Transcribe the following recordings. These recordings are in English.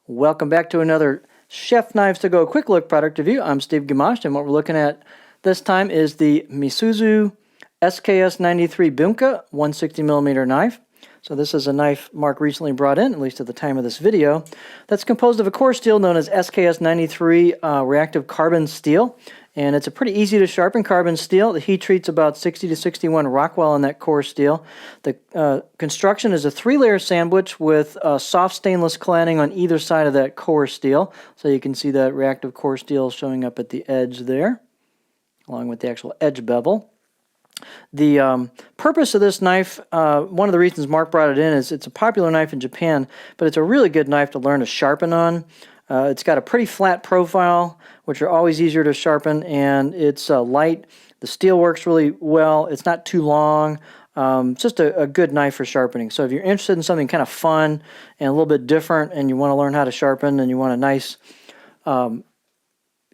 Welcome back to another Chef Knives to Go quick look product review. I'm Steve Gamache, and what we're looking at this time is the Misuzu SKS93 Bunka 160mm knife. So this is a knife Mark recently brought in, at least at the time of this video, that's composed of a core steel known as SKS93 reactive carbon steel. And it's a pretty easy to sharpen carbon steel. The heat treat's about 60 to 61 Rockwell on that core steel. The construction is a 3-layer sandwich with soft stainless cladding on either side of that core steel. So you can see that reactive core steel showing up at the edge there, along with the actual edge bevel. The purpose of this knife, one of the reasons Mark brought it in is it's a popular knife in Japan, but it's a really good knife to learn to sharpen on. It's got a pretty flat profile, which are always easier to sharpen, and it's light. The steel works really well. It's not too long. It's just a good knife for sharpening. So if you're interested in something kind of fun and a little bit different and you want to learn how to sharpen and you want a nice,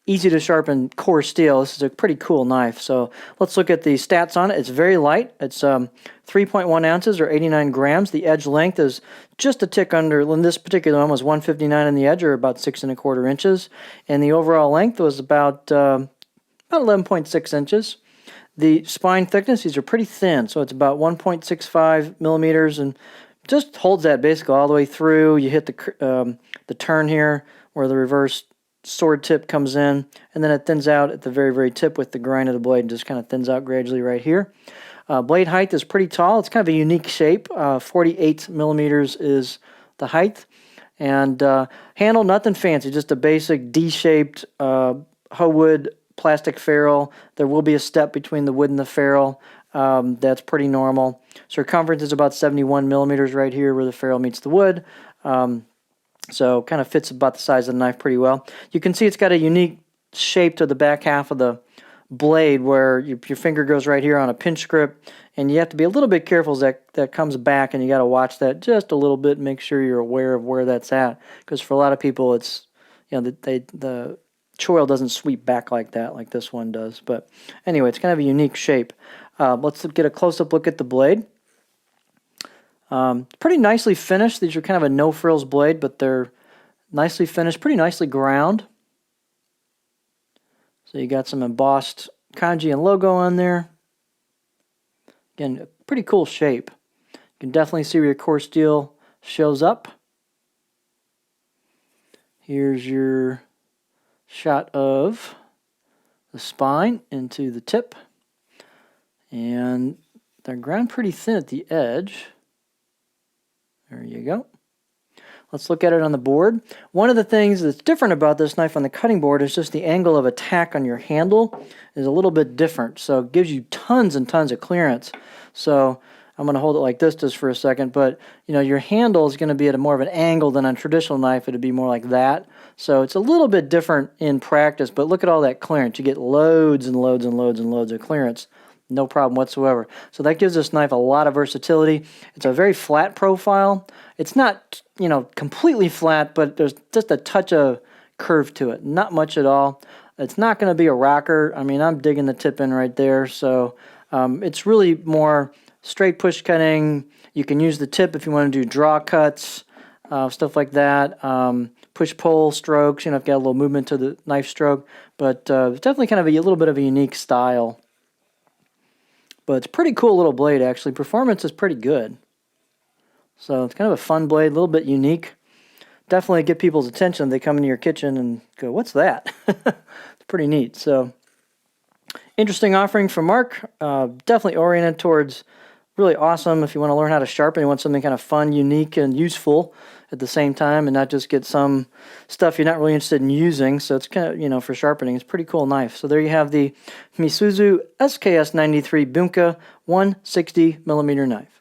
easy to sharpen core steel, this is a pretty cool knife. So let's look at the stats on it. It's very light. It's 3.1 ounces or 89 grams. The edge length is just a tick under, in this particular one was 159 on the edge, or about 6 1/4 inches. And the overall length was about 11.6 inches. The spine thickness, these are pretty thin, so it's about 1.65 millimeters and just holds that basically all the way through. You hit the turn here where the reverse sword tip comes in, and then it thins out at the very, very tip with the grind of the blade and just kind of thins out gradually right here. Blade height is pretty tall. It's kind of a unique shape. 48 millimeters is the height. And handle, nothing fancy, just a basic D-shaped hoe wood plastic ferrule. There will be a step between the wood and the ferrule. That's pretty normal. Circumference is about 71 millimeters right here where the ferrule meets the wood. So kind of fits about the size of the knife pretty well. You can see it's got a unique shape to the back half of the blade where your finger goes right here on a pinch grip, and you have to be a little bit careful as that comes back, and you got to watch that just a little bit, make sure you're aware of where that's at, because for a lot of people it's, you know, the choil doesn't sweep back like that, like this one does. But anyway, it's kind of a unique shape. Let's get a close-up look at the blade. Pretty nicely finished. These are kind of a no-frills blade, but they're nicely finished, pretty nicely ground. So you got some embossed kanji and logo on there. Again, a pretty cool shape. You can definitely see where your core steel shows up. Here's your shot of the spine into the tip. And they're ground pretty thin at the edge. There you go. Let's look at it on the board. One of the things that's different about this knife on the cutting board is just the angle of attack on your handle is a little bit different. So it gives you tons and tons of clearance. So I'm going to hold it like this just for a second, but you know, your handle is going to be at a more of an angle than on a traditional knife. It'd be more like that. So it's a little bit different in practice, but look at all that clearance. You get loads and loads and loads and loads of clearance. No problem whatsoever. So that gives this knife a lot of versatility. It's a very flat profile. It's not, you know, completely flat, but there's just a touch of curve to it. Not much at all. It's not going to be a rocker. I mean, I'm digging the tip in right there. So it's really more straight push cutting. You can use the tip if you want to do draw cuts, stuff like that. Push-pull strokes, you know, if you got a little movement to the knife stroke. But it's definitely kind of a little bit of a unique style. But it's a pretty cool little blade, actually. Performance is pretty good. So it's kind of a fun blade, a little bit unique. Definitely get people's attention. They come into your kitchen and go, what's that? It's pretty neat. So interesting offering from Mark. Definitely oriented towards really awesome if you want to learn how to sharpen. You want something kind of fun, unique, and useful at the same time, and not just get some stuff you're not really interested in using. So it's kind of, you know, for sharpening. It's a pretty cool knife. So there you have the Misuzu SKS93 Bunka 160mm knife.